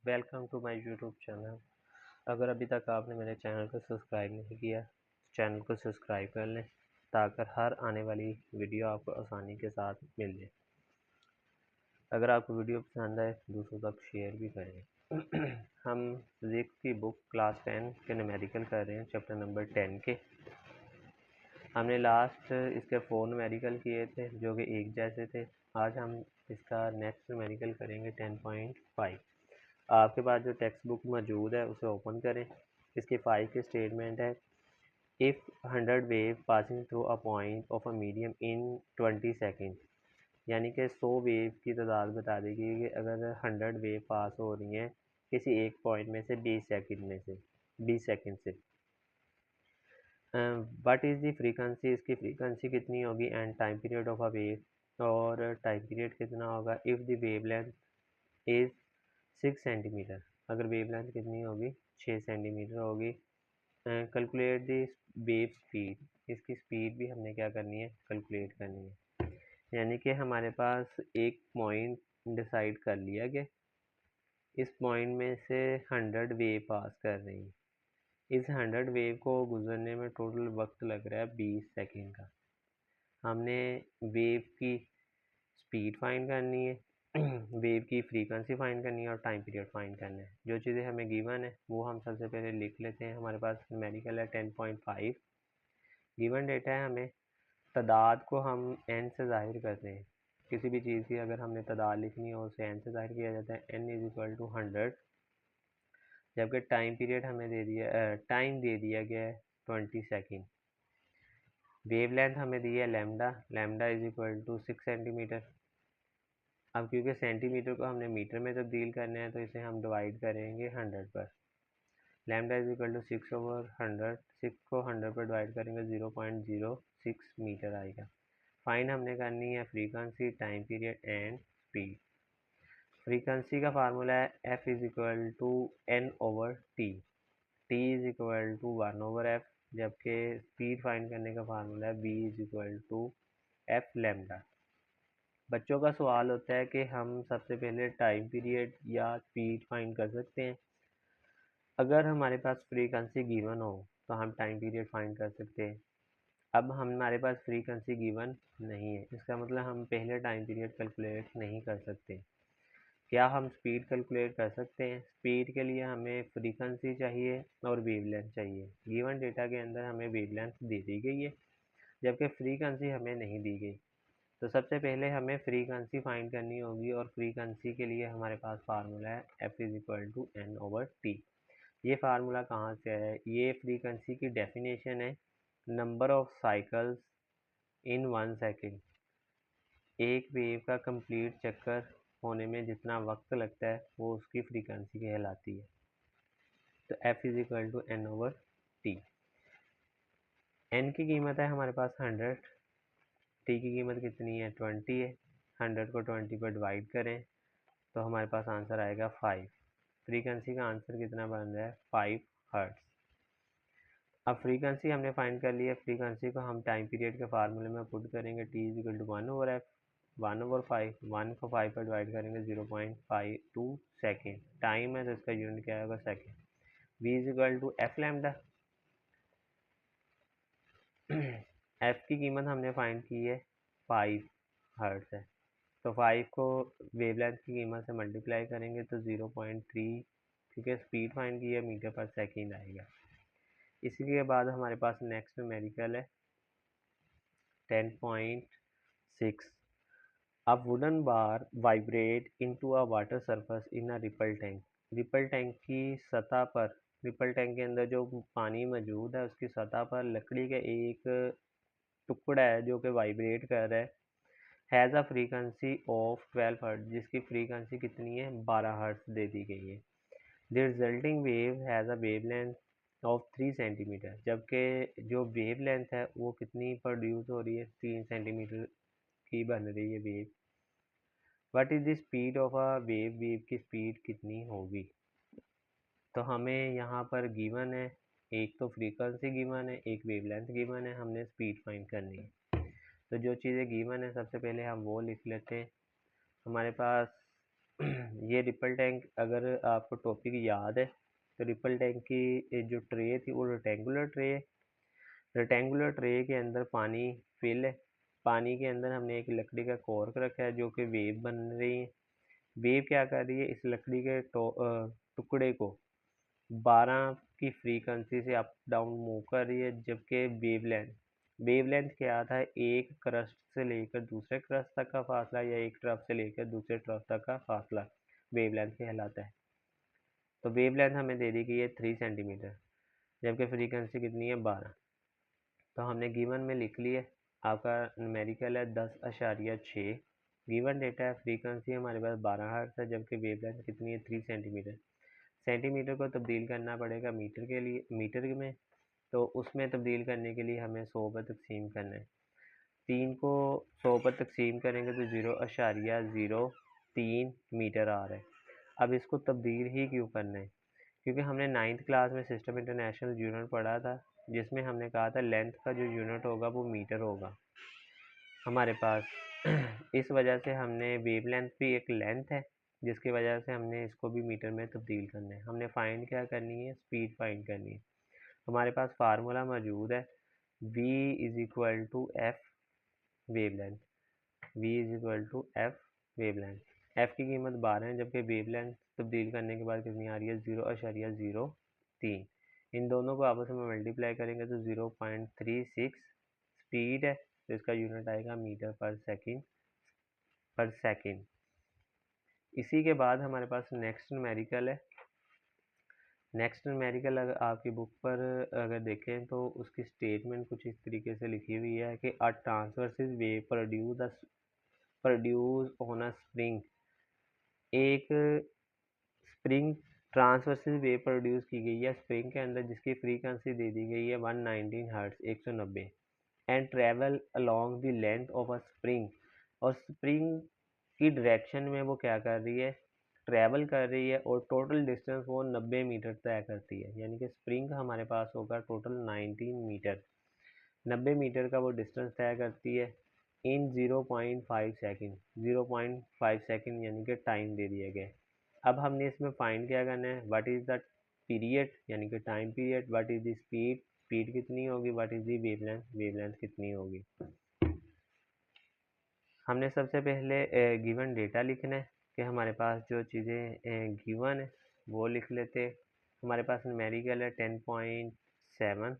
Welcome to my YouTube channel. अगर अभी तक आपने मेरे चैनल को सब्सक्राइब नहीं किया, चैनल को सब्सक्राइब कर लें ताकि हर आने वाली वीडियो आपको आसानी के साथ मिल जाए। अगर आपको वीडियो पसंद आए दूसरों तक शेयर भी करें। हम फिजिक्स की बुक क्लास 10 के न्यूमेरिकल कर रहे हैं, चैप्टर नंबर 10 के। हमने लास्ट इसके 4 न्यूमेरिकल किए थे जो कि एक जैसे थे। आज हम इसका नेक्स्ट न्यूमेरिकल करेंगे 10.5। आपके पास जो टेक्स्ट बुक मौजूद है उसे ओपन करें। इसके 5 के स्टेटमेंट है, if 100 wave passing through a point of a medium in 20 second, यानी कि 100 वेव की तादाद बता देगी कि अगर 100 वेव पास हो रही हैं किसी एक पॉइंट में से 20 सेकेंड से व्हाट इज़ दी फ्रीक्वेंसी, इसकी फ्रीक्वेंसी कितनी होगी, and time period of a wave, और टाइम पीरियड कितना होगा if the wavelength is 6 centimetre, अगर वेवलेंथ कितनी होगी 6 सेंटीमीटर होगी। कैलकुलेट दी वेव स्पीड, इसकी स्पीड भी हमने क्या करनी है, कैलकुलेट करनी है। यानी कि हमारे पास एक पॉइंट डिसाइड कर लिया गया, इस पॉइंट में से 100 वेव पास कर रही है। इस 100 वेव को गुजरने में टोटल वक्त लग रहा है 20 सेकेंड का। हमने वेव की स्पीड फाइंड करनी है, वेव की फ्रीक्वेंसी फाइंड करनी है और टाइम पीरियड फाइंड करना है। जो चीज़ें हमें गिवन है वो हम सबसे पहले लिख लेते हैं। हमारे पास न्यूमेरिकल है 10.5। गिवन डेटा है, हमें तादाद को हम n से ज़ाहिर करते हैं। किसी भी चीज़ की अगर हमने तादाद लिखनी हो उसे n से ज़ाहिर किया जाता है, n = 100। जबकि टाइम पीरियड हमें टाइम दे दिया गया है 20 सेकेंड। वेवलेंथ हमें दी है लैम्डा, लैम्डा = 6 सेंटीमीटर। अब क्योंकि सेंटीमीटर को हमने मीटर में तब्दील करना है तो इसे हम डिवाइड करेंगे 100 पर। लैम्डा = 6/100, 6 को 100 पर डिवाइड करेंगे 0.06 मीटर आएगा। फाइंड हमने करनी है frequency, time period and speed. Frequency का फार्मूला है F = n/t, t = 1/f, जबकि स्पीड फाइंड करने का फार्मूला है B = f लैम्डा। बच्चों का सवाल होता है कि हम सबसे पहले टाइम पीरियड या स्पीड फाइंड कर सकते हैं। अगर हमारे पास फ्रीक्वेंसी गिवन हो तो हम टाइम पीरियड फाइंड कर सकते हैं। अब हमारे पास फ्रीक्वेंसी गिवन नहीं है, इसका मतलब हम पहले टाइम पीरियड कैलकुलेट नहीं कर सकते। क्या हम स्पीड कैलकुलेट कर सकते हैं? स्पीड के लिए हमें फ्रीक्वेंसी चाहिए और वेवलेंथ चाहिए। गिवन डेटा के अंदर हमें वेवलेंथ दे दी गई है जबकि फ्रीक्वेंसी हमें नहीं दी गई। तो सबसे पहले हमें फ्रीक्वेंसी फाइंड करनी होगी और फ्रीक्वेंसी के लिए हमारे पास फार्मूला है F = n/t। ये फार्मूला कहाँ से है? ये फ्रीक्वेंसी की डेफिनेशन है, number of cycles in 1 second. एक वेव का कंप्लीट चक्कर होने में जितना वक्त लगता है वो उसकी फ्रीक्वेंसी कहलाती है। तो F = n/t। n की कीमत है हमारे पास 100, t की कीमत कितनी है 20 है। 100 को 20 पर डिवाइड करें तो हमारे पास आंसर आएगा 5। फ्रीक्वेंसी का आंसर कितना बन रहा है 5 हर्ट्ज। अब फ्रीक्वेंसी हमने फाइंड कर लिया, फ्रीक्वेंसी को हम टाइम पीरियड के फार्मूले में पुट करेंगे, t = 1/f, 1/5, 1 को 5 पर डिवाइड करेंगे 0.52 सेकेंड। टाइम है तो इसका यूनिट क्या होगा second. v = f lambda. f की कीमत हमने फाइंड की है 5 हर्ट्ज है, तो 5 को वेवलेंथ की कीमत से मल्टीप्लाई करेंगे तो 0.3, क्योंकि स्पीड फाइंड की है मीटर पर सेकेंड आएगा। इसी के बाद हमारे पास नेक्स्ट न्यूमेरिकल है 10.6। A wooden bar vibrate into a water surface in a ripple tank। Ripple tank की सतह पर, रिपल टैंक के अंदर जो पानी मौजूद है उसकी सतह पर लकड़ी का एक टुकड़ा है जो कि वाइब्रेट कर रहा है। Has a frequency of 12 hertz, जिसकी फ्रीक्वेंसी कितनी है 12 हर्ट्ज दे दी गई है। The resulting wave has a wavelength of 3 centimetre, जबकि जो वेवलेंथ है वो कितनी प्रोड्यूस हो रही है 3 सेंटीमीटर की बन रही है wave. What is the speed of a wave, wave की स्पीड कितनी होगी? तो हमें यहाँ पर गिवन है, एक तो फ्रीक्वेंसी गिवन है, एक वेवलेंथ गिवन है, हमने स्पीड फाइंड करनी है। तो जो चीज़ें गिवन है सबसे पहले हम वो लिख लेते हैं। हमारे पास ये रिपल टैंक, अगर आपको टॉपिक याद है तो रिपल टैंक की जो ट्रे थी वो रेक्टेंगुलर ट्रे है। रेक्टेंगुलर ट्रे के अंदर पानी फिल है। पानी के अंदर हमने एक लकड़ी का कॉर्क रखा है जो कि वेव बन रही है। वेव क्या कर रही है, इस लकड़ी के टुकड़े को 12 की फ्रीक्वेंसी से अप डाउन मूव कर रही है, जबकि वेवलेंथ क्या था, एक क्रस्ट से लेकर दूसरे क्रस्ट तक का फासला या एक तरफ से लेकर दूसरे तरफ तक का फासला वेवलेंथ कहलाता है। तो वेवलेंथ हमें दे दी गई है 3 सेंटीमीटर, जबकि फ्रीक्वेंसी कितनी है 12। तो हमने गिवन में लिख लिया, आपका न्यूमेरिकल है 10.6। गिवन डेटा है, फ्रीक्वेंसी हमारे पास 12 हर्ट्ज है, जबकि वेवलेंथ कितनी है 3 सेंटीमीटर। सेंटीमीटर को तब्दील करना पड़ेगा मीटर के लिए, मीटर में, तो उसमें तब्दील करने के लिए हमें 100 पर तकसीम करना है। 3 को 100 पर तकसीम करेंगे तो 0.03 मीटर आ रहा है। अब इसको तब्दील ही क्यों करना है, क्योंकि हमने 9th क्लास में सिस्टम इंटरनेशनल यूनिट पढ़ा था, जिसमें हमने कहा था लेंथ का जो यूनिट होगा वो मीटर होगा हमारे पास। इस वजह से हमने वेवलेंथ भी एक लेंथ है, जिसकी वजह से हमने इसको भी मीटर में तब्दील करना है। हमने फाइंड क्या करनी है, स्पीड फाइंड करनी है। हमारे पास फार्मूला मौजूद है, v is equal to f wavelength. v is equal to f wavelength. f की कीमत 12 है, जबकि वेवलेंथ तब्दील करने के बाद कितनी आ रही है 0.03। इन दोनों को आपस में मल्टीप्लाई करेंगे तो 0.36 स्पीड है, तो इसका यूनिट आएगा मीटर पर सेकेंड। इसी के बाद हमारे पास नेक्स्ट न्यूमेरिकल है। नेक्स्ट न्यूमेरिकल अगर आपकी बुक पर अगर देखें तो उसकी स्टेटमेंट कुछ इस तरीके से लिखी हुई है कि a transverse wave produce on a spring. एक स्प्रिंग ट्रांसवर्सिस वेव प्रोड्यूस की गई है स्प्रिंग के अंदर, जिसकी फ्रीक्वेंसी दे दी गई है 119 hertz 190, and travel along the length of a spring. और स्प्रिंग की डायरेक्शन में वो क्या कर रही है, ट्रैवल कर रही है, और टोटल डिस्टेंस वो 90 मीटर तय करती है। यानी कि स्प्रिंग हमारे पास होगा टोटल 19 मीटर, 90 मीटर का वो डिस्टेंस तय करती है इन 0.5 सेकेंड। 0.5 सेकेंड यानी कि टाइम दे दिया गया। अब हमने इसमें फाइंड क्या करना है, व्हाट इज़ द पीरियड यानी कि time period, what is the speed, speed कितनी होगी, what is the wavelength, wavelength कितनी होगी। हमने सबसे पहले गिवन डेटा लिखना है कि हमारे पास जो चीज़ें गिवन है वो लिख लेते। हमारे पास न्यूमेरिकल है 10.7।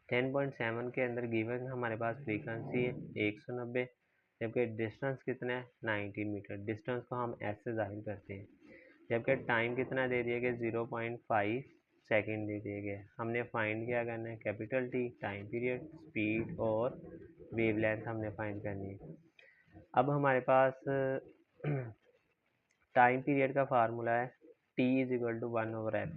10.7 के अंदर गिवन हमारे पास फ्रीक्वेंसी है 190, जबकि डिस्टेंस कितना है 19 मीटर। डिस्टेंस को हम एस से जाहिर करते हैं, जबकि टाइम कितना दे दिया गया 0.5 सेकेंड दे दिए गए। हमने फाइंड क्या करना है, capital T time period, speed और वेवलेंथ हमने फाइंड करनी है। अब हमारे पास टाइम पीरियड का फार्मूला है t is equal to 1/f।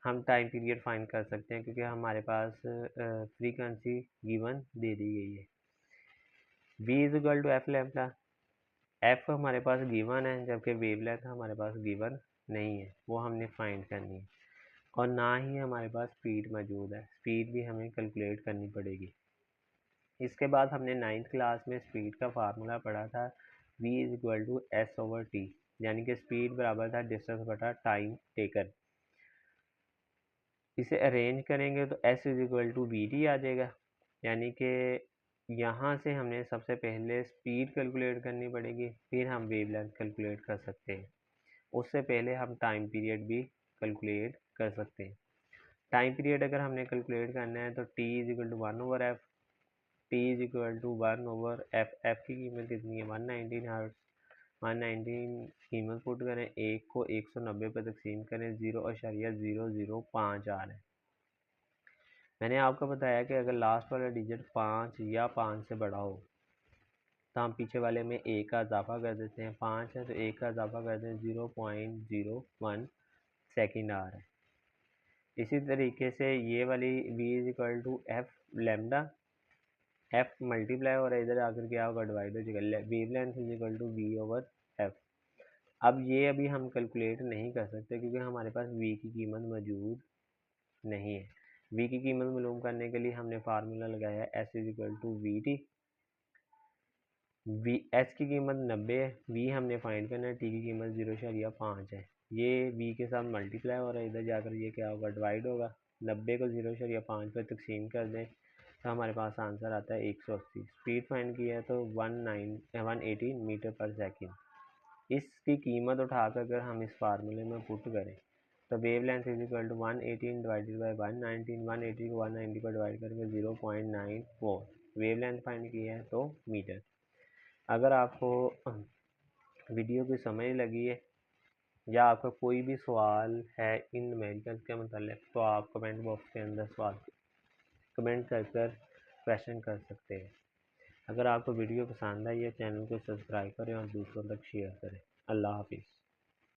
हम टाइम पीरियड फाइंड कर सकते हैं क्योंकि हमारे पास फ्रीक्वेंसी गिवन दे दी गई है। v is equal to f lambda. F हमारे पास गिवन है, जबकि वेवलेंथ हमारे पास गिवन नहीं है, वो हमने फाइंड करनी है। और ना ही हमारे पास स्पीड मौजूद है, स्पीड भी हमें कैलकुलेट करनी पड़ेगी। इसके बाद हमने 9th क्लास में स्पीड का फार्मूला पढ़ा था, v is equal to s over t, यानी कि स्पीड बराबर था डिस्टेंस बटा टाइम टेकन। इसे अरेंज करेंगे तो s is equal to we T आ जाएगा, यानी कि यहाँ से हमने सबसे पहले स्पीड कैलकुलेट करनी पड़ेगी, फिर हम वेवलेंथ कैलकुलेट कर सकते हैं। उससे पहले हम टाइम पीरियड भी कैलकुलेट कर सकते हैं। टाइम पीरियड अगर हमने कैलकुलेट करना है तो t is equal to 1/f, t is equal to 1/f। f की कीमत कितनी है 119 हर्ट्ज। 119 कीमत पुट करें, एक को 190 पर तकसीम करें, 0.005 आ रहा है। मैंने आपको बताया कि अगर लास्ट वाला डिजिट 5 या 5 से बड़ा हो तो हम पीछे वाले में एक का इजाफा कर देते हैं। 5 है तो एक का इजाफा कर दें, 0.01 सेकेंड आ रहा है। इसी तरीके से ये वाली v is equal to f lambda, f multiply हो रहा है, इधर आकर क्या होगा डिवाइड हो जाएगा, wavelength is equal to v over f. अब ये अभी हम कैलकुलेट नहीं कर सकते क्योंकि हमारे पास v की कीमत मौजूद नहीं है। v की कीमत मालूम करने के लिए हमने फार्मूला लगाया है s is equal to we t. H की कीमत 90 है, वी हमने फाइंड करना है, टी की कीमत 0.5 है। ये वी के साथ मल्टीप्लाई हो रहा है, इधर जाकर ये क्या होगा, डिवाइड होगा। 90 को 0.5 पर तकसीम कर दें तो हमारे पास आंसर आता है 180। स्पीड फाइंड की है तो 180 मीटर पर सेकेंड। इसकी कीमत उठाकर अगर हम इस फार्मूले में पुट करें तो wavelength is equal to 118 divided by 119, 180 को 190 पर डिवाइड करके 0.94 वेव लेंथ फाइंड की है तो मीटर। अगर आपको वीडियो की समझ लगी है या आपका कोई भी सवाल है इन न्यूमेरिकल्स के मतलब तो आप कमेंट बॉक्स के अंदर सवाल कमेंट कर क्वेश्चन कर सकते हैं। अगर आपको वीडियो पसंद आई है चैनल को सब्सक्राइब करें और दूसरों तक शेयर करें। अल्लाह हाफिज़।